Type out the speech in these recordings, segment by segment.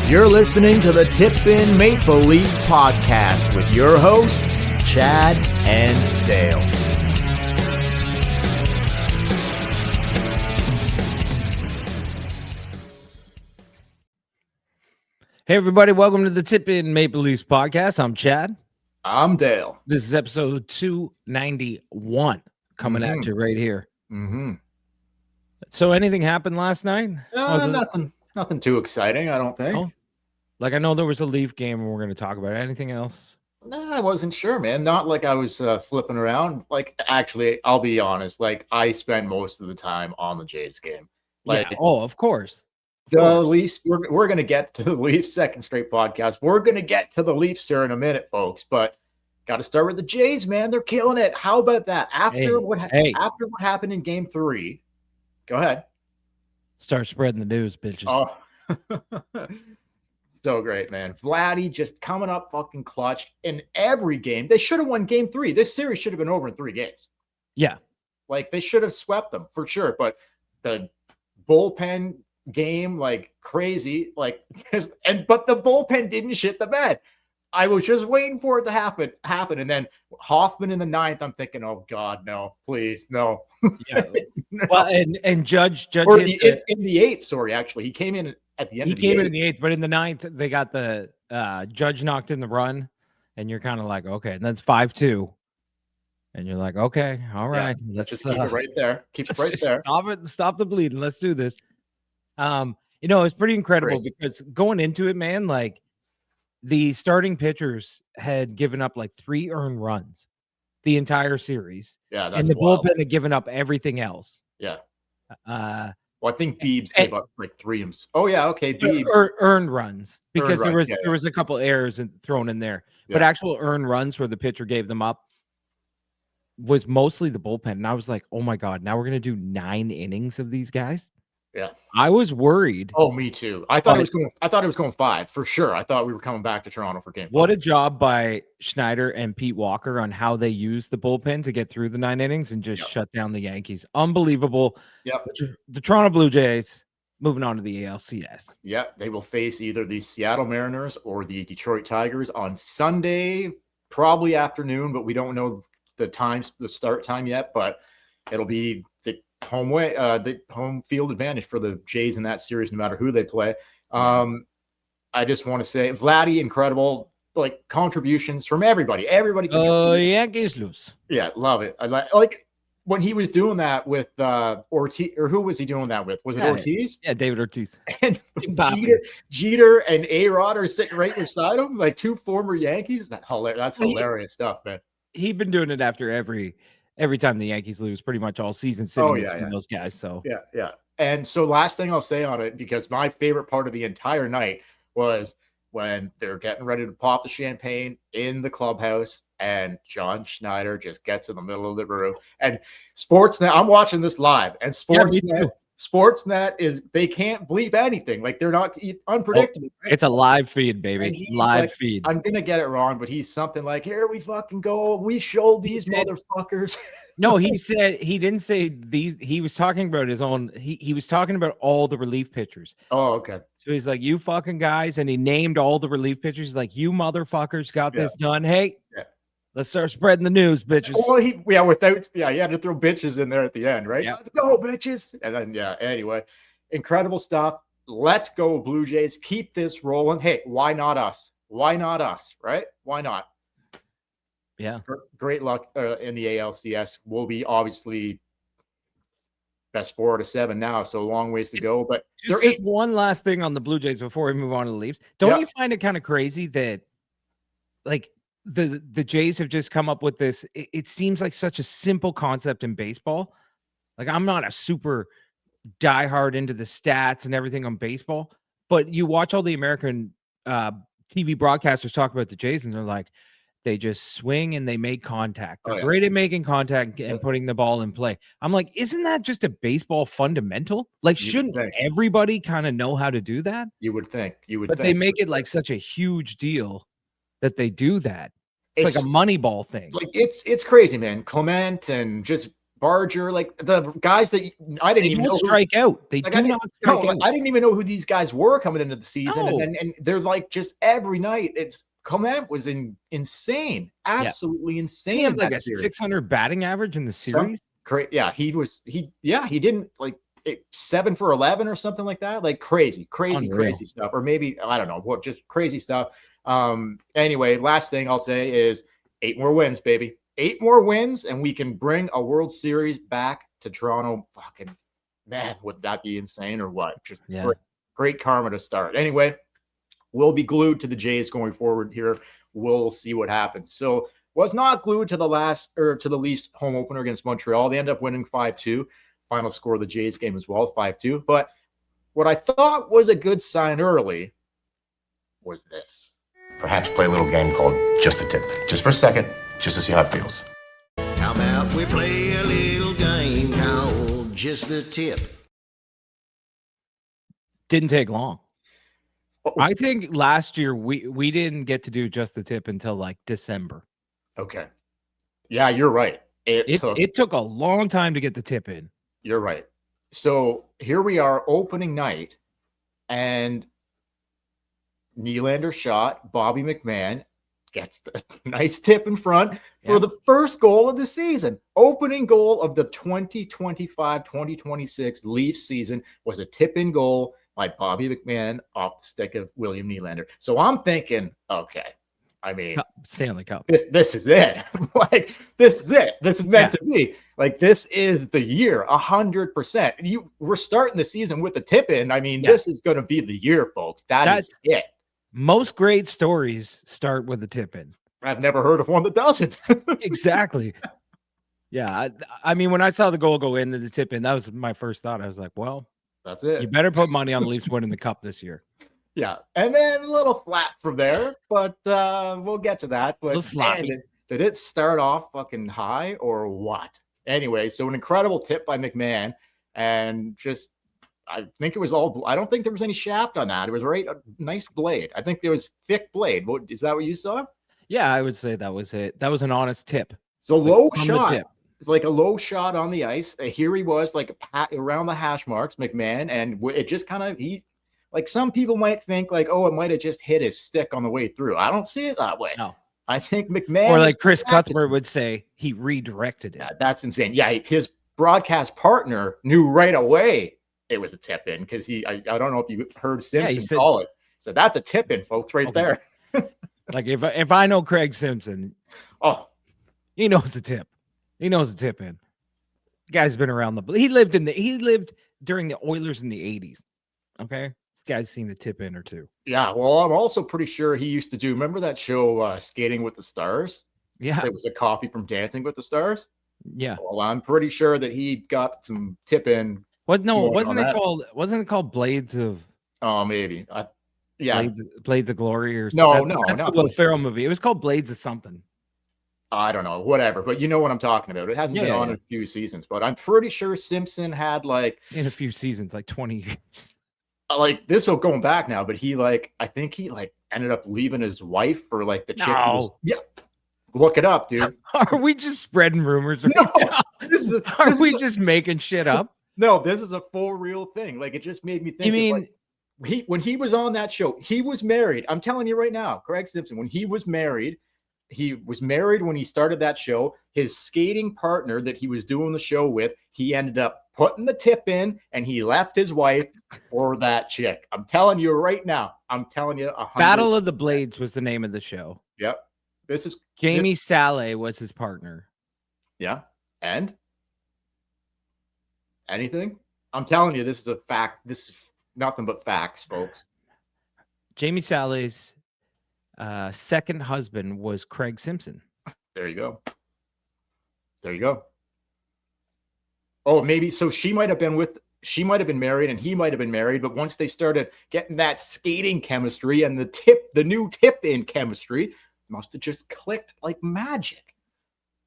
You're listening to the Tip In Maple Leafs podcast with your hosts, Chad and Dale. Hey everybody, welcome to the Tip In Maple Leafs podcast. I'm Chad. I'm Dale. This is episode 291 coming at you right here. So anything happened last night? Nothing too exciting, I don't think. Oh, like I know there was a Leaf game and we're going to talk about it. Anything else? I wasn't sure, man. Not like I was flipping around. Like, actually, I'll be honest. Like, I spend most of the time on the Jays game. Like, yeah. Oh, of course. The Leafs, we're going to get to the Leafs second straight podcast. We're going to get to the Leafs here in a minute, folks. But got to start with the Jays, man. They're killing it. How about that? After what happened in Game 3, go ahead. Start spreading the news, bitches. Oh, so great, man. Vladdy just coming up fucking clutch in every game. They should have won Game 3. This series should have been over in 3 games. Yeah. Like, they should have swept them for sure. But the bullpen game, like, crazy. Like, but the bullpen didn't shit the bed. I was just waiting for it to happen. And then Hoffman in the 9th, I'm thinking, oh God, no, please, no. Yeah. No. Well, and Judge or in the 8th, sorry, actually. He came in at the end. He came in the 8th, but in the 9th, they got the Judge knocked in the run, and you're kind of like, okay, and that's 5-2. And you're like, okay, all right. Yeah, let's just keep it right there. Keep it right there. Stop it. Stop the bleeding. Let's do this. It's pretty incredible because going into it, man, like the starting pitchers had given up like 3 earned runs the entire series. Yeah, that's and the wild. bullpen had given up everything else. Yeah. Well, I think Beebs gave up like 3. Oh yeah, okay. Beebs earned runs because there was a couple errors thrown in there, but actual earned runs where the pitcher gave them up was mostly the bullpen. And I was like, oh my God, now we're gonna do 9 innings of these guys. Yeah, I was worried. Oh, me too. I thought it was going 5 for sure. I thought we were coming back to Toronto for Game 5. What a job by Schneider and Pete Walker on how they used the bullpen to get through the 9 innings and just shut down the Yankees. Unbelievable. Yep. The Toronto Blue Jays moving on to the ALCS. Yep. They will face either the Seattle Mariners or the Detroit Tigers on Sunday, probably afternoon, but we don't know the start time yet. But it'll be the home field advantage for the Jays in that series, no matter who they play. I just want to say, Vladdy, incredible, like contributions from everybody. Yankees lose. Yeah, love it. I like when he was doing that with Ortiz, or who was he doing that with? Was it Ortiz? Yeah, David Ortiz. And Jeter and A-Rod are sitting right beside him, like 2 former Yankees. That's hilarious stuff, man. He'd been doing it after every time the Yankees lose, pretty much all season, sitting between those guys. So yeah. And so last thing I'll say on it, because my favorite part of the entire night was when they're getting ready to pop the champagne in the clubhouse, and John Schneider just gets in the middle of the room. And Sportsnet, I'm watching this live, and Sportsnet they can't bleep anything. Like, they're not unpredictable. Oh, it's a live feed, baby. Live feed. I'm gonna get it wrong, but he's something like, "Here we fucking go. We showed these motherfuckers." No, he didn't say these. He was talking about his own. He was talking about all the relief pitchers. Oh, okay. So he's like, "You fucking guys," and he named all the relief pitchers. He's like, "You motherfuckers got this done. Hey." Yeah. Let's start spreading the news, bitches. Well, he had to throw bitches in there at the end, right? Yeah. Let's go, bitches. And then, anyway, incredible stuff. Let's go, Blue Jays. Keep this rolling. Hey, why not us? Why not us, right? Why not? Yeah. Great luck in the ALCS. We'll be obviously best 4 out of 7 now, so a long ways to go. But there is one last thing on the Blue Jays before we move on to the Leafs. Don't you find it kind of crazy that, like, the Jays have just come up with this? It seems like such a simple concept in baseball. Like, I'm not a super diehard into the stats and everything on baseball, but you watch all the American TV broadcasters talk about the Jays, and they're like, they just swing and they make contact. They're great at making contact and putting the ball in play. I'm like, isn't that just a baseball fundamental? Like, shouldn't everybody kind of know how to do that? You would think. But they make it like such a huge deal that they do that. It's like a Moneyball thing. Like, it's crazy, man. Clement and just Barger, like the guys that I didn't They even don't know. strike out. They Like do not strike out. I didn't even know who these guys were coming into the season, No. and they're like just every night. It's Clement was insane, Yeah. absolutely He insane had in like that a series. 600 batting average in the series. Yeah, he didn't like 7 for 11 or something like that. Like crazy Unreal. stuff, or maybe I don't know what, just crazy stuff. Anyway, last thing I'll say is 8 more wins, baby. 8 more wins, and we can bring a World Series back to Toronto. Fucking man, would that be insane or what? Just Yeah. great karma to start. Anyway, we'll be glued to the Jays going forward here. We'll see what happens. So was not glued to the Leafs home opener against Montreal. They end up winning 5-2. Final score of the Jays game as well, 5-2. But what I thought was a good sign early was this. Perhaps play a little game called Just a Tip. Just for a second, just to see how it feels. How about we play a little game called Just the Tip? Didn't take long. I think last year we didn't get to do Just the Tip until like December. Okay. Yeah, you're right. It took a long time to get the tip in. You're right. So here we are, opening night, and Nylander shot. Bobby McMahon gets the nice tip in front for the first goal of the season. Opening goal of the 2025-2026 Leafs season was a tip-in goal by Bobby McMahon off the stick of William Nylander. So I'm thinking, okay, I mean, Stanley Cup. This is it. Like, this is it. This is meant to be. Like, this is the year, 100%. We're starting the season with the tip in. I mean, this is going to be the year, folks. That's it. Most great stories start with a tip in. I've never heard of one that doesn't. Exactly. Yeah. I mean, when I saw the goal go into the tip in, that was my first thought. I was like, well, that's it. You better put money on the Leafs winning the cup this year. Yeah. And then a little flat from there, but we'll get to that. But man, did it start off fucking high or what? Anyway, so an incredible tip by McMahon, and just I think it was all. I don't think there was any shaft on that. It was a nice blade. I think there was thick blade. Is that what you saw? Yeah, I would say that was it. That was an honest tip. So low shot. It's like a low shot on the ice. Here he was, like around the hash marks, McMahon, and it just kind of like some people might think like, oh, it might have just hit his stick on the way through. I don't see it that way. No, I think McMahon, or like Chris Cuthbert would say, he redirected it. Yeah, that's insane. Yeah, his broadcast partner knew right away it was a tip in because I don't know if you heard Simpson call it. So that's a tip in, folks, right there. Like if I know Craig Simpson, he knows the tip. He knows the tip in. The guy's been around he lived during the Oilers in the 80s. Okay. This guy's seen a tip in or two. Yeah. Well, I'm also pretty sure he used to do, remember that show, Skating with the Stars? Yeah. It was a copy from Dancing with the Stars. Yeah. Well, I'm pretty sure that he got some tip in. Wasn't it called Blades of? Oh, maybe. Blades of Glory or something. No, that's the Will Ferrell movie. It was called Blades of something. I don't know, whatever, but you know what I'm talking about. It hasn't been on in a few seasons, but I'm pretty sure Simpson had in a few seasons, like 20 years. Like this will going back now, but I think he ended up leaving his wife for the chick. Yeah, look it up, dude. Are we just spreading rumors? Right now? Are we just making shit up? No, this is a full real thing. Like it just made me think. You mean when he was on that show, he was married. I'm telling you right now, Craig Simpson, when he was married. He was married when he started that show. His skating partner that he was doing the show with, he ended up putting the tip in, and he left his wife for that chick. I'm telling you right now. I'm telling you. Battle of the Blades was the name of the show. Yep. This is Jamie Salé was his partner. Yeah. And anything? I'm telling you, this is a fact. This is nothing but facts, folks. Jamie Salé's second husband was Craig Simpson. There you go. Oh, maybe so she might have been married and he might have been married, but once they started getting that skating chemistry and the new tip in chemistry, must have just clicked like magic.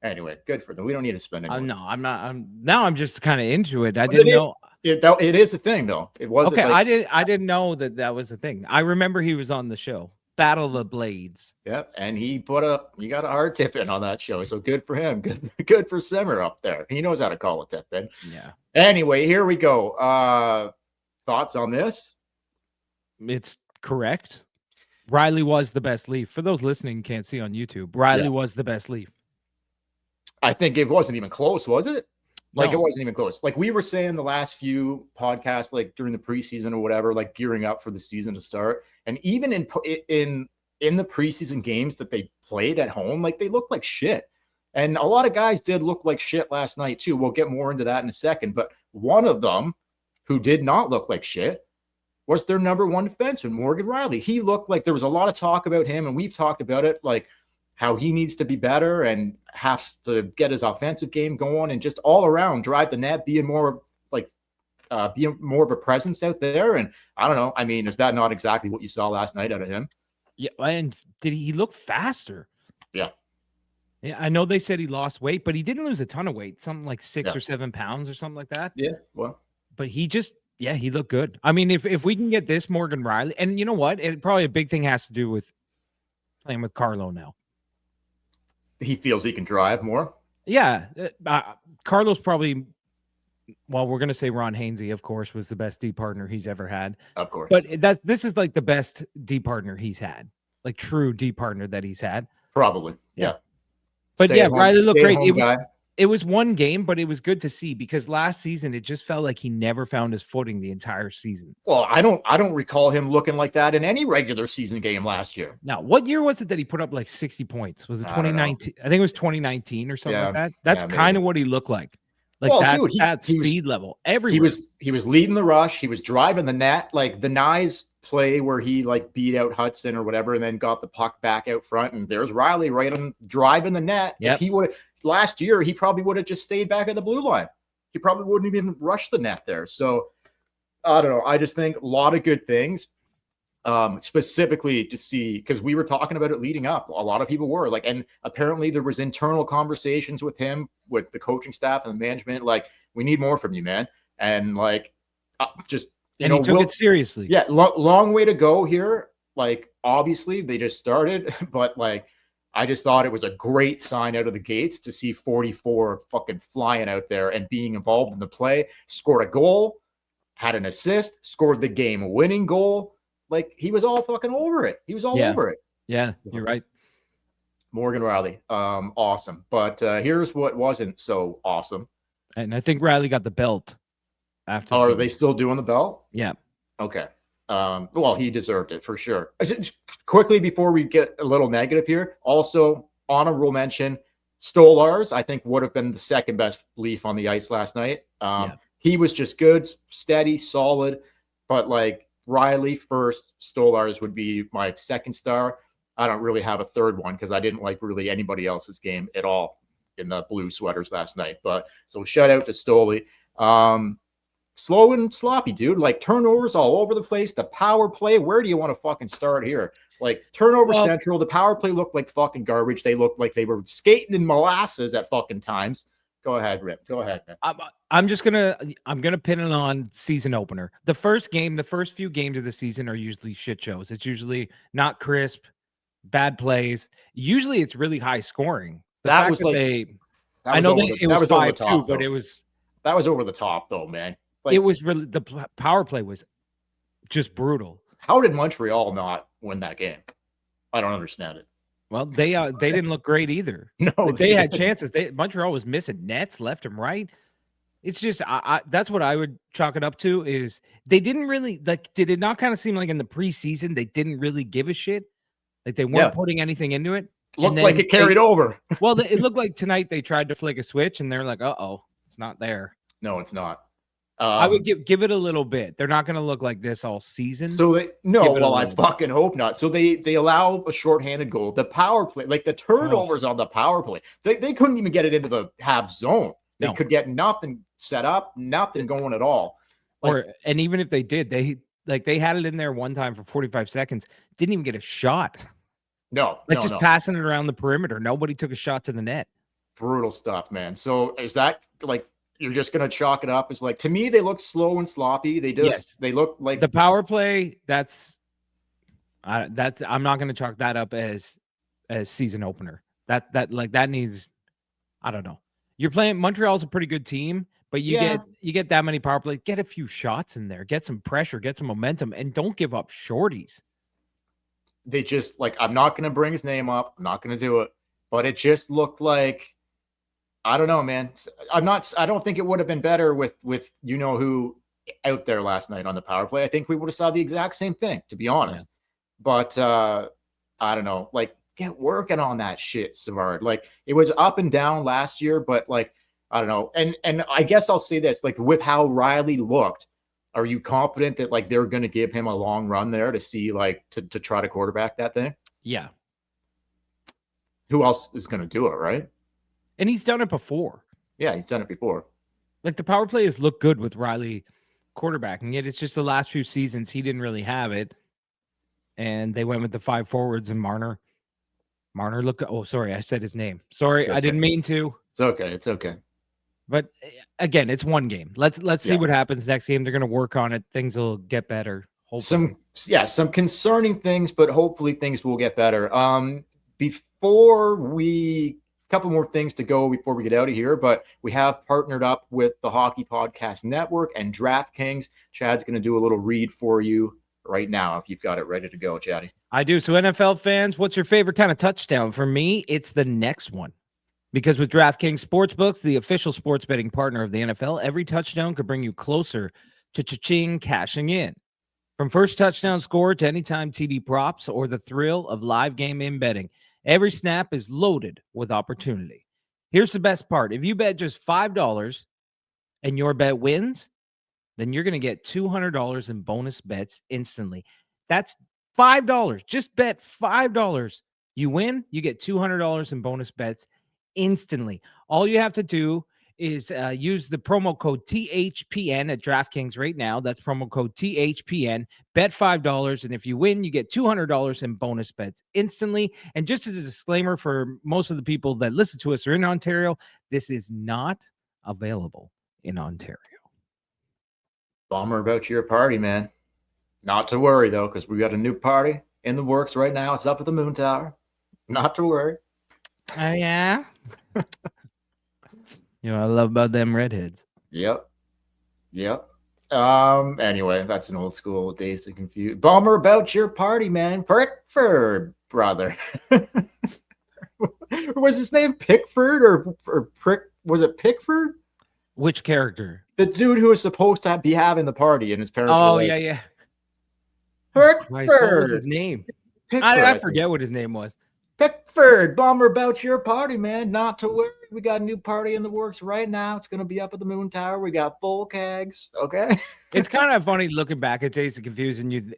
Anyway, good for them. We don't need to spend any. No, I'm not. I'm just kind of into it. I didn't know it is a thing though. It wasn't. Okay, I didn't know that was a thing. I remember he was on the show. Battle of the Blades. Yep, and he got a hard tip in on that show, so good for him. Good for Simmer up there. He knows how to call a tip in. Yeah. Anyway, here we go. Thoughts on this? It's correct. Riley was the best Leaf. For those listening, can't see on YouTube. Riley was the best Leaf. I think it wasn't even close, was it? Like No. it wasn't even close. Like we were saying the last few podcasts, like during the preseason or whatever, like gearing up for the season to start, and even in the preseason games that they played at home, like they looked like shit. And a lot of guys did look like shit last night too. We'll get more into that in a second. But one of them who did not look like shit was their number one defenseman, Morgan Riley. He looked like there was a lot of talk about him, and we've talked about it, like how he needs to be better and has to get his offensive game going and just all around drive the net, being more of a presence out there. And I don't know. I mean, is that not exactly what you saw last night out of him? Yeah, and did he look faster? Yeah. Yeah, I know they said he lost weight, but he didn't lose a ton of weight, something like 6 Yeah. or 7 pounds or something like that. Yeah. Well, But he just, he looked good. I mean, if we can get this Morgan Riley, and you know what? It probably a big thing has to do with playing with Carlo now. he feels he can drive more. Yeah, Carlos probably. Well, we're gonna say Ron Hainsey, of course, was the best D partner he's ever had. Of course. But this is like the best D partner he's had, like true D partner that he's had. Probably. Yeah. But Stay yeah, at home- Riley looked stay at great. home guy. It was one game, but it was good to see because last season it just felt like he never found his footing the entire season. Well, I don't recall him looking like that in any regular season game last year. Now, what year was it that he put up like 60 points? Was it I don't know. 2019? I think it was 2019 or something Yeah, like that. That's yeah, kind maybe. of what he looked like. Like Well, that, dude, that he was- speed level everywhere. He was leading the rush. He was driving the net, like the Nyes play where he like beat out Hudson or whatever, and then got the puck back out front. And there's Riley right on driving the net. Yep. If he would last year, he probably would have just stayed back at the blue line. He probably wouldn't even rush the net there. So I don't know. I just think a lot of good things. Specifically to see, because we were talking about it leading up. A lot of people were like, and apparently there was internal conversations with him, with the coaching staff and the management. Like, we need more from you, man. And like, just you and know, he took it seriously. yeah, long way to go here. Like, obviously they just started, but like, I just thought it was a great sign out of the gates to see 44 fucking flying out there and being involved in the play. Scored a goal, had an assist, scored the game-winning goal. Like, he was all fucking over it. He was all over it. Yeah, you're right. Morgan Riley, awesome. But here's what wasn't so awesome. And I think Riley got the belt after. Oh, are they still doing the belt? Yeah. Okay. Well, he deserved it for sure. Quickly before we get a little negative here, also honorable mention, Stolars, I think would have been the second best Leaf on the ice last night. He was just good, steady, solid, but like Riley first, Stolars would be my second star. I don't really have a third one because I didn't like really anybody else's game at all in the blue sweaters last night. But so shout out to Stoli. Slow and sloppy, dude. Like turnovers all over the place. The power play. Where do you want to fucking start here? Like turnover central. The power play looked like fucking garbage. They looked like they were skating in molasses at fucking times. Go ahead, Rip. Go ahead, man. I'm gonna pin it on season opener. The first few games of the season are usually shit shows. It's usually not crisp, bad plays. Usually it's really high scoring. That was like I know that it was 5-2, but that was over the top though, man. Like, it was really the power play was just brutal. How did Montreal not win that game? I don't understand it. Well, they didn't look great either. No, like, they had chances. Montreal was missing nets left and right. It's just that's what I would chalk it up to is they didn't really like. Did it not kind of seem like in the preseason they didn't really give a shit? Like they weren't putting anything into it. Looked like it carried over. Well, it looked like tonight they tried to flick a switch and they're like, "Uh-oh, it's not there." No, it's not. I would give it a little bit. They're not going to look like this all season. So I fucking hope not. So they allow a shorthanded goal. The power play, like the turnovers on the power play, they couldn't even get it into the Habs zone. They could get nothing set up, nothing going at all. And even if they did, they had it in there one time for 45 seconds, didn't even get a shot. No, passing it around the perimeter. Nobody took a shot to the net. Brutal stuff, man. So is that like you're just gonna chalk it up as like, to me they look slow and sloppy. They look like the power play. That's I'm not going to chalk that up as season opener. That needs, I don't know. You're playing Montreal's a pretty good team, but you get that many power plays, get a few shots in there, get some pressure, get some momentum, and don't give up shorties. They just like, I'm not going to bring his name up. I'm not going to do it, but it just looked like, I don't know, man. I don't think it would have been better with you know who out there last night on the power play. I think we would have saw the exact same thing, to be honest. Yeah. But I don't know, like, get working on that shit, Savard. Like, it was up and down last year, but like, I don't know. And I guess I'll say this, like, with how Riley looked, are you confident that like they're going to give him a long run there to see like to try to quarterback that thing? Yeah. Who else is going to do it, right? And he's done it before. Yeah, he's done it before. Like, the power play has looked good with Riley quarterbacking it. It's just the last few seasons he didn't really have it. And they went with the 5 forwards and Marner. Oh, sorry, I said his name. Sorry, okay. I didn't mean to. It's okay. It's okay. But again, it's one game. Let's see what happens next game. They're going to work on it. Things will get better. Hopefully. Some concerning things, but hopefully things will get better. Couple more things to go before we get out of here, but we have partnered up with the Hockey Podcast Network and DraftKings. Chad's going to do a little read for you right now if you've got it ready to go, Chatty. I do. So NFL fans, what's your favorite kind of touchdown? For me, it's the next one. Because with DraftKings Sportsbooks, the official sports betting partner of the NFL, every touchdown could bring you closer to cha-ching cashing in. From first touchdown score to anytime TD props or the thrill of live game in betting, every snap is loaded with opportunity. Here's the best part. If you bet just $5 and your bet wins, then you're going to get $200 in bonus bets instantly. That's $5. Just bet $5. You win, you get $200 in bonus bets instantly. All you have to do is use the promo code THPN at DraftKings right now. That's promo code THPN. Bet $5, and if you win, you get $200 in bonus bets instantly. And just as a disclaimer for most of the people that listen to us are in Ontario, this is not available in Ontario. Bummer about your party, man. Not to worry, though, because we got a new party in the works right now. It's up at the Moon Tower. Not to worry. Oh, yeah? You know what I love about them redheads. Yep. Anyway, that's an old school Dazed and Confused. Bummer about your party, man. Pickford, brother. Was his name Pickford or Prick? Was it Pickford? Which character? The dude who was supposed to be having the party and his parents. Oh, yeah. Pickford. What was his name? Pickford, I forget what his name was. Pickford, bummer about your party, man. Not to worry. We got a new party in the works right now. It's going to be up at the Moon Tower. We got full kegs. Okay. It's kind of funny looking back at Dazed and Confused. And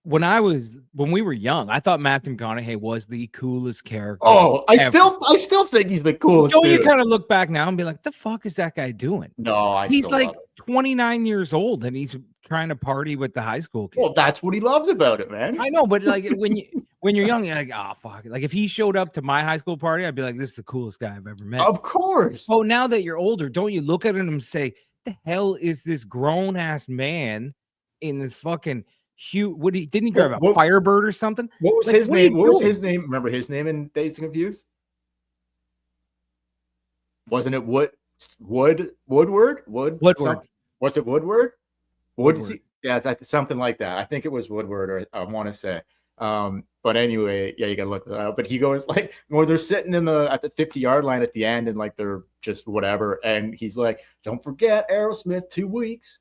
when we were young, I thought Matthew McConaughey was the coolest character. Oh, I still think he's the coolest. Don't you kind of look back now and be like, the fuck is that guy doing? No, he's like 29 years old and he's trying to party with the high school kids. Well, that's what he loves about it, man. I know, but like when you're young, you're like, oh fuck. Like if he showed up to my high school party, I'd be like, this is the coolest guy I've ever met. Of course. Oh, now that you're older, don't you look at him and say, the hell is this grown ass man in this fucking huge? Didn't he drive a Firebird or something? What was his name? What was his name? Remember his name in Dazed and Confused? Wasn't it Woodward? Was it Woodward? Yeah, it's something like that. I think it was Woodward, or I want to say. But anyway, yeah, you gotta look that up. But he goes like, when they're sitting at the 50-yard line at the end, and like they're just whatever, and he's like, "Don't forget Aerosmith, 2 weeks."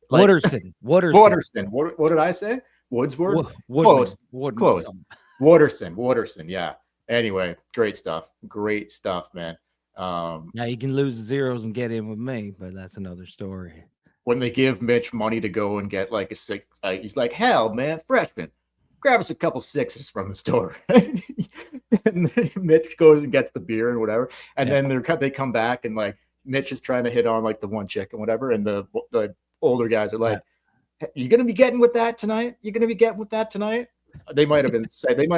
Like, Wooderson. What did I say? Woodsword. Close. Wooderson. Yeah. Anyway, great stuff, man. Now you can lose the zeros and get in with me, but that's another story. When they give Mitch money to go and get like a six, he's like, hell, man, freshman, grab us a couple sixes from the store. And Mitch goes and gets the beer and whatever. And then they come back and like Mitch is trying to hit on like the one chick and whatever. And the older guys are like, you going to be getting with that tonight? They might have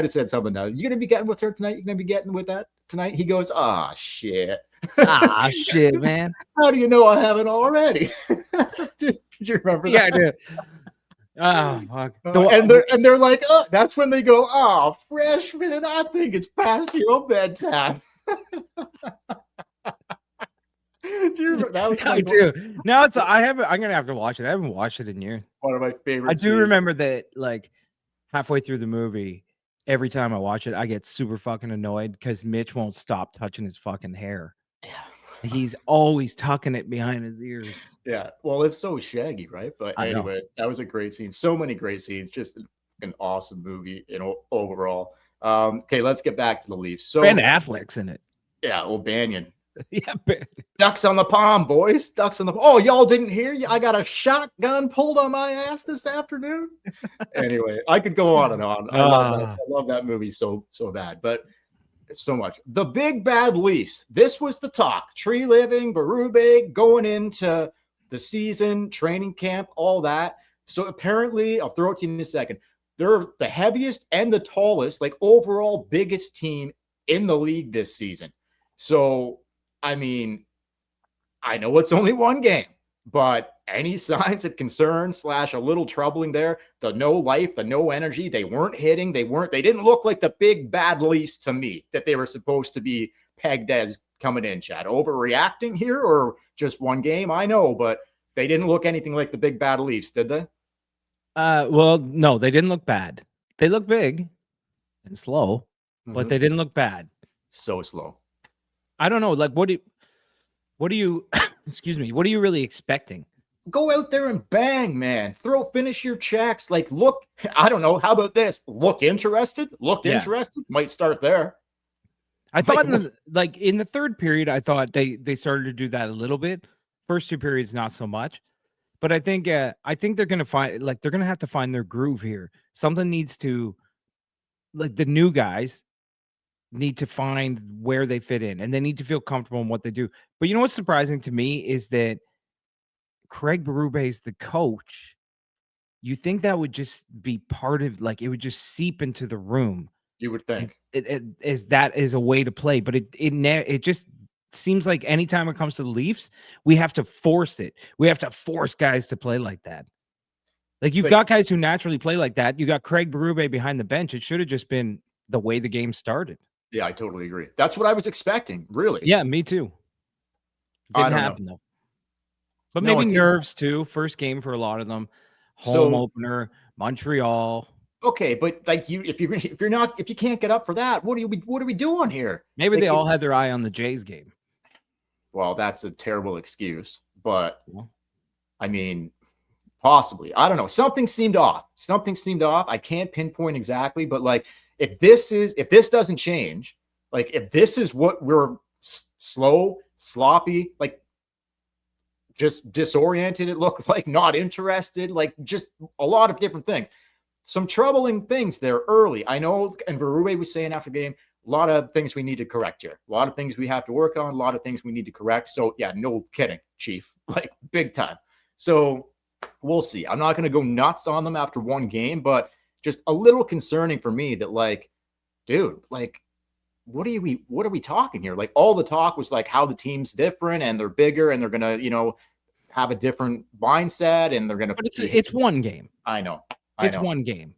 said something now. You going to be getting with her tonight? You going to be getting with that tonight? He goes, shit. Shit, man. How do you know I haven't already? Did you remember that? Yeah, I did. Oh fuck. And they're like, oh, that's when they go, oh, freshman, I think it's past your bedtime. Do you remember? That was I do. Now I'm gonna have to watch it. I haven't watched it in years. one of my favorite I do scenes. remember that like halfway through the movie, every time I watch it, I get super fucking annoyed because Mitch won't stop touching his fucking hair. He's always tucking it behind his ears. Yeah, well, it's so shaggy, right? But I know. anyway, that was a great scene. So many great scenes. Just an awesome movie, overall. Okay, let's get back to the Leafs. So Ben Affleck's in it. yeah, O'Banion. Yeah, Ben. Ducks on the pond, boys. Ducks on the. Oh, y'all didn't hear? I got a shotgun pulled on my ass this afternoon. Anyway, I could go on and on. I love that movie so bad, but it's so much. The big bad Leafs. This was the talk. Tree living, Berube going into the season, training camp, all that. So apparently, I'll throw it to you in a second. They're the heaviest and the tallest, like overall biggest team in the league this season. So, I mean, I know it's only one game, but any signs of concern / a little troubling there, the no life, the no energy, they weren't hitting, they didn't look like the big bad Leafs to me that they were supposed to be pegged as coming in, Chad. Overreacting here or just one game? I know, but they didn't look anything like the big bad Leafs, did they? Well, no, they didn't look bad. They look big and slow, but they didn't look bad. So slow. I don't know. Like, what do you excuse me, what are you really expecting? Go out there and bang, man. Finish your checks. Like, look, I don't know. How about this? Look interested? Interested? Might start there. I thought in the third period, I thought they started to do that a little bit. First two periods, not so much. But I think they're gonna have to find their groove here. Something needs to, like, the new guys need to find where they fit in, and they need to feel comfortable in what they do. But you know what's surprising to me is that Craig Berube is the coach. You think that would just be part of, like, it would just seep into the room. You would think. That is a way to play, but it just seems like anytime it comes to the Leafs, we have to force it. We have to force guys to play like that. Like, you've got guys who naturally play like that. You got Craig Berube behind the bench. It should have just been the way the game started. Yeah, I totally agree. That's what I was expecting, really. Yeah, me too. Didn't happen though. But maybe nerves too. First game for a lot of them. Home opener, Montreal. Okay, but like if you can't get up for that, what are we doing here? Maybe they all had their eye on the Jays game. Well, that's a terrible excuse, but I mean, possibly. I don't know. Something seemed off. I can't pinpoint exactly, but like if this doesn't change, like if this is what we're slow, sloppy, like just disoriented, it looked like, not interested, like just a lot of different things. Some troubling things there early. I know, and Berube was saying after the game, a lot of things we need to correct here. A lot of things we have to work on, a lot of things we need to correct. So yeah, no kidding, Chief, like big time. So we'll see. I'm not going to go nuts on them after one game, but just a little concerning for me that, like, dude, like, what are we talking here? Like, all the talk was like how the team's different and they're bigger and they're going to, have a different mindset and they're going to. But it's one game. I know. It's one game.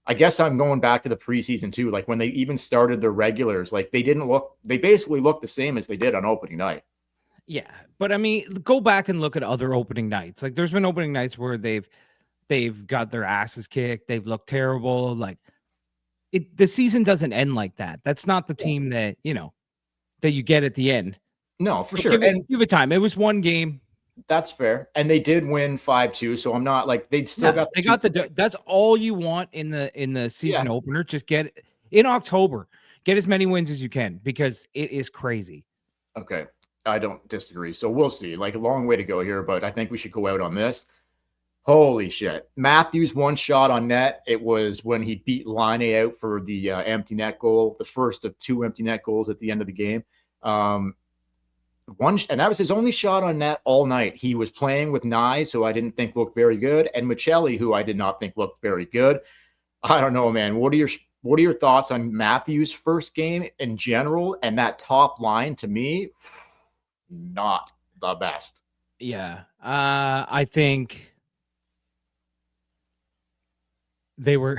I guess I'm going back to the preseason too. Like when they even started their regulars, like they basically looked the same as they did on opening night. Yeah. But I mean, go back and look at other opening nights. Like there's been opening nights where they've got their asses kicked. They've looked terrible. Like the season doesn't end like that. That's not the team that you get at the end. No, for sure. Give it time. It was one game. That's fair. And they did win 5-2. So I'm not like they got that's all you want in the season opener. Just get it in October. Get as many wins as you can because it is crazy. Okay. I don't disagree. So we'll see. Like a long way to go here, but I think we should go out on this. Holy shit. Matthews one shot on net. It was when he beat Laine out for the empty net goal, the first of two empty net goals at the end of the game. And that was his only shot on net all night. He was playing with Nyes, who I didn't think looked very good, and Michelli, who I did not think looked very good. I don't know, man. What are your thoughts on Matthews' first game in general? And that top line, to me, not the best. Yeah. I think they were.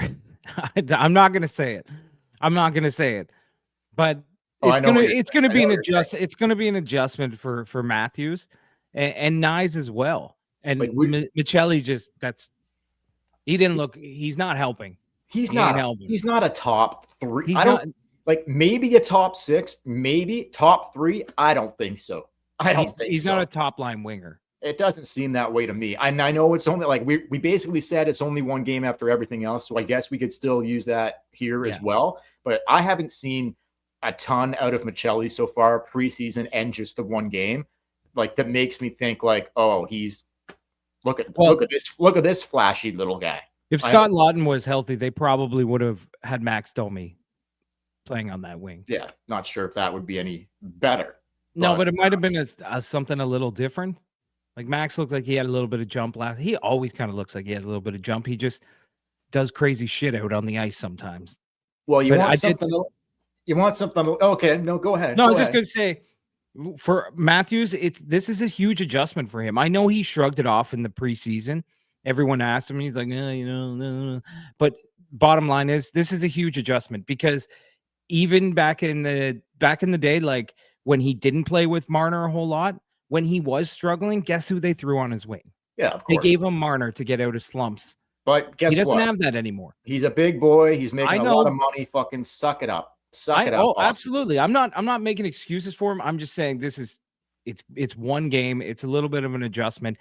I'm not gonna say it. I'm not gonna say it, but Oh, I know what you're it's saying. gonna I be know an what you're saying. It's gonna be an adjustment for Matthews and Nyes as well. Like, And Michelli just he didn't look. He's not helping. he's He ain't not helping. he's not a top 3. He's I not. don't like, maybe a top 6, maybe top 3. I don't think so. I don't think He's so. not a top line winger. It doesn't seem that way to me. And I know it's only like we basically said it's only one game after everything else. So I guess we could still use that here as well. But I haven't seen a ton out of Michelli so far preseason and just the one game. Like, that makes me think like, oh, he's look at this flashy little guy. If Scott Lawton was healthy, they probably would have had Max Domi playing on that wing. Yeah, not sure if that would be any better. No, but it might have been something a little different. Like, Max looked like he had a little bit of jump last. He always kind of looks like he has a little bit of jump. He just does crazy shit out on the ice sometimes. Well, you But want something. You want something. Okay, no, go ahead. No, I Go was just ahead. gonna say for Matthews, this is a huge adjustment for him. I know he shrugged it off in the preseason. Everyone asked him, and he's like, no. But bottom line is, this is a huge adjustment because even back in the day, like when he didn't play with Marner a whole lot, when he was struggling, guess who they threw on his wing? Yeah, of They course. gave him Marner to get out of slumps. But guess He doesn't what? have that anymore. He's a big boy. He's I making a know. lot of money. Fucking suck it up. Suck it up. Oh, Austin. absolutely. I'm not making excuses for him. I'm just saying it's one game. It's a little bit of an adjustment.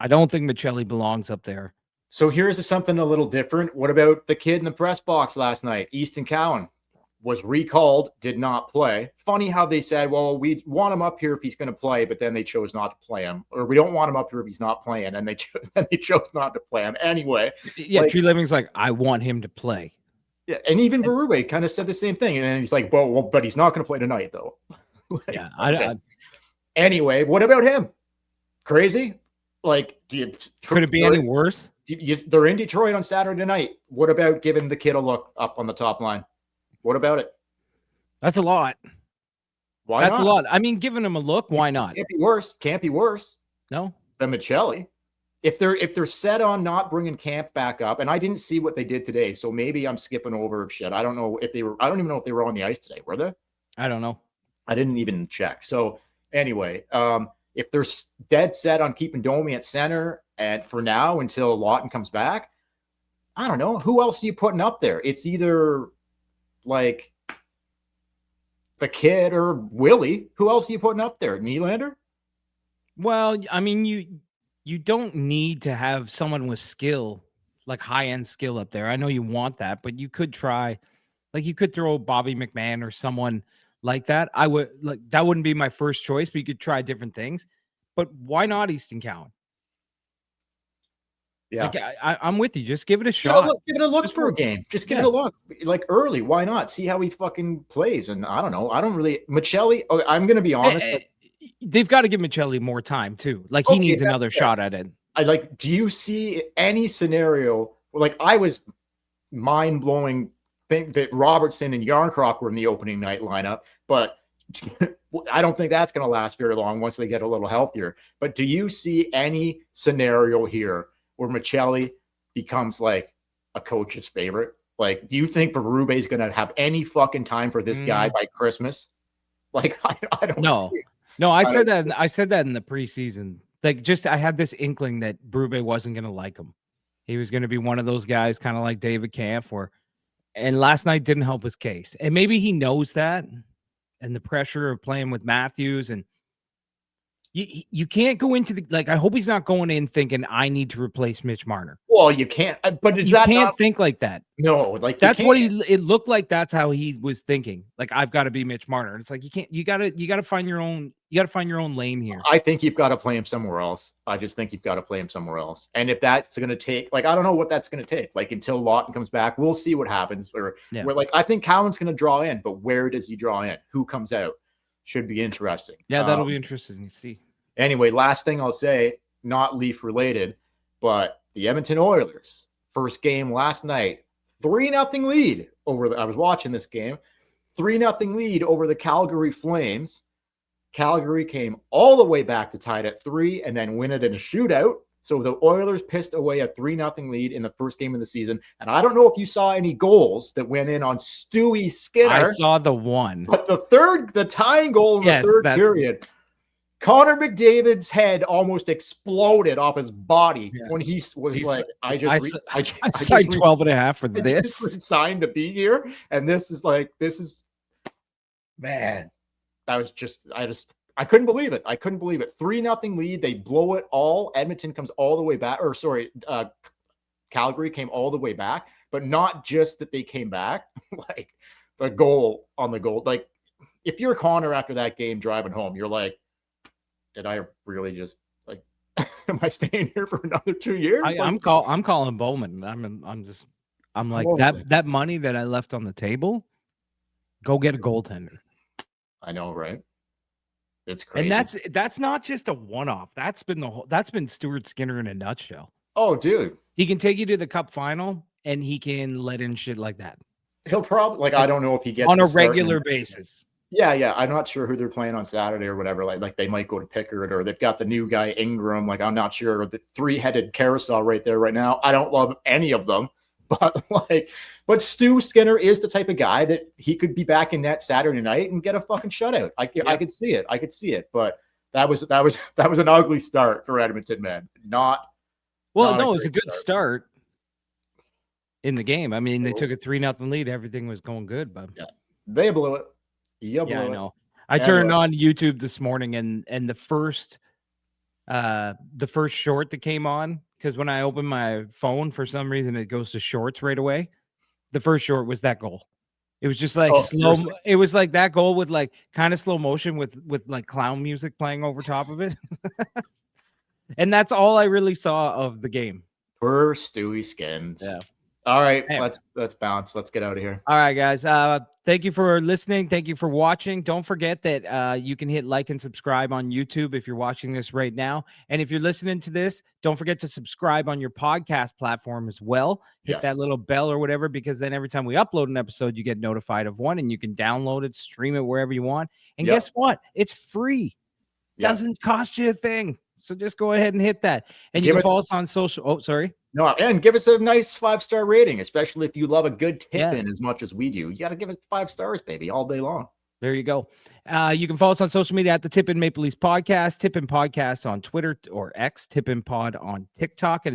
I don't think Michelli belongs up there. So here's something a little different. What about the kid in the press box last night? Easton Cowan was recalled, did not play. Funny how they said, well, we want him up here if he's going to play, but then they chose not to play him. Or we don't want him up here if he's not playing, and they chose not to play him anyway. Yeah, Like, Tree Living's like, I want him to play. Yeah, and even Berube kind of said the same thing. And then he's like, well, but he's not going to play tonight, though. Like, Yeah. okay. Anyway, what about him? Crazy? Like, Could it be any worse? They're in Detroit on Saturday night. What about giving the kid a look up on the top line? What about it? That's a lot. Why That's not? a lot. I mean, giving him a look, why not? Can't be worse. Can't be worse No. than Michelli. If they're set on not bringing Camp back up, and I didn't see what they did today, so maybe I'm skipping over shit. I don't know if they were. I don't even know if they were on the ice today. Were they? I don't know. I didn't even check. So anyway, if they're dead set on keeping Domi at center, and for now until Lawton comes back, I don't know who else are you putting up there. It's either like the kid or Willie. Who else are you putting up there? Nylander? Well, I mean, you don't need to have someone with skill, like high-end skill up there. I know you want that, but you could try, like you could throw Bobby McMahon or someone like that. I would like that wouldn't be my first choice, but you could try different things. But why not Easton Cowan? Yeah. Like, I'm with you. Just give it a Give it a shot. look, give it a look Just for a look. game. Just give Yeah. it a look. Like early. Why not? See how he fucking plays. And I don't know. I don't really Michelli. Oh, I'm gonna be honest. They've got to give Michelli more time too. Like he Okay, needs that's another fair. shot at it. I like, do you see any scenario where, like, I was mind blowing think that Robertson and Yarncroc were in the opening night lineup, but I don't think that's going to last very long once they get a little healthier. But do you see any scenario here where Michelli becomes like a coach's favorite? Like, do you think Berube is going to have any fucking time for this guy by Christmas? Like, I don't No. see it. No, I said that in the preseason. Like, just I had this inkling that Berube wasn't going to like him. He was going to be one of those guys, kind of like David Kampf, and last night didn't help his case. And maybe he knows that, and the pressure of playing with Matthews, and you can't go into the, like, I hope he's not going in thinking I need to replace Mitch Marner. Well, you can't, but is You that can't not, think like that. no, like That's you what can't. it looked like. That's how he was thinking. Like, I've got to be Mitch Marner. It's like, you gotta find your own lane here. I think you've got to play him somewhere else. I just think you've got to play him somewhere else. And if that's going to take, like, I don't know what that's going to take. Like, until Lawton comes back, we'll see what happens. Or Yeah. we're like, I think Cowan's going to draw in, but where does he draw in? Who comes out? Should be interesting. Yeah, that'll be interesting to see. Anyway, last thing I'll say, not Leaf related, but the Edmonton Oilers, first game last night, 3-0 lead over I was watching this game, 3-0 lead over the Calgary Flames. Calgary came all the way back to tied at 3 and then win it in a shootout. So the Oilers pissed away a 3-0 lead in the first game of the season. And I don't know if you saw any goals that went in on Stewie Skinner. I saw the one. But the tying goal in the third period, Connor McDavid's head almost exploded off his body when he was like, I signed 12 and a half for I this. just signed to be here. And this is man, that was I couldn't believe it. 3-0 lead. They blow it all. Edmonton comes all the way back. Calgary came all the way back, but not just that they came back, like the goal on the goal. Like if you're Connor after that game driving home, you're like, did I really just like, am I staying here for another 2 years? I'm calling Bowman. I'm like that money that I left on the table, go get a goaltender. I know, right? It's crazy. And that's not just a one-off. That's been Stuart Skinner in a nutshell. Oh, dude. He can take you to the cup final and he can let in shit like that. He'll probably I don't know if he gets on a regular basis. Yeah. I'm not sure who they're playing on Saturday or whatever. Like they might go to Pickard or they've got the new guy Ingram. Like I'm not sure. The 3-headed carousel right there right now. I don't love any of them. But Stu Skinner is the type of guy that he could be back in net Saturday night and get a fucking shutout. I could see it. But that was an ugly start for Edmonton, man. It's a good start in the game. I mean, they took a 3-0 lead. Everything was going good, but they blew it. I know. I turned on YouTube this morning and the first short that came on. Because when I open my phone, for some reason, it goes to shorts right away. The first short was that goal. It was just like slow. It was like that goal with like kind of slow motion with like clown music playing over top of it. And that's all I really saw of the game. Poor Stewie Skins. Yeah. All right, let's bounce. Let's get out of here. All right, guys. Thank you for listening. Thank you for watching. Don't forget that you can hit like and subscribe on YouTube if you're watching this right now. And if you're listening to this, don't forget to subscribe on your podcast platform as well. Hit that little bell or whatever, because then every time we upload an episode, you get notified of one and you can download it, stream it wherever you want. And guess what? It's free. Doesn't cost you a thing. So just go ahead and hit that. And you can follow us on social. Oh, sorry. No, and give us a nice 5-star rating, especially if you love a good tip-in as much as we do. You got to give us 5 stars, baby, all day long. There you go. You can follow us on social media at the Tip In Maple Leafs Podcast, Tip In Podcast on Twitter or X, Tip In Pod on TikTok,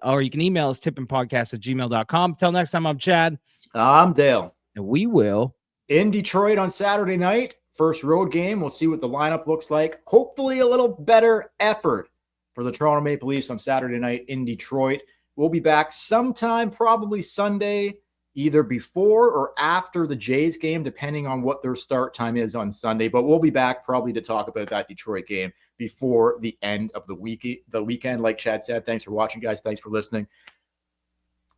or you can email us tipinpodcast@gmail.com. Until next time, I'm Chad. I'm Dale. And we will in Detroit on Saturday night. First road game. We'll see what the lineup looks like. Hopefully a little better effort for the Toronto Maple Leafs on Saturday night in Detroit. We'll be back sometime, probably Sunday, either before or after the Jays game, depending on what their start time is on Sunday. But we'll be back probably to talk about that Detroit game before the end of the weekend. Like Chad said, thanks for watching, guys. Thanks for listening.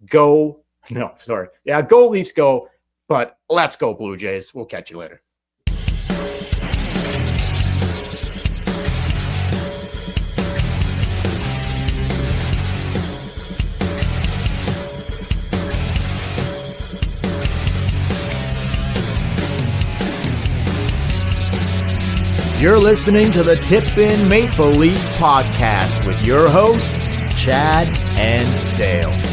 Go Leafs, go. But let's go Blue Jays. We'll catch you later. You're listening to the Tip In Maple Leafs podcast with your hosts, Chad and Dale.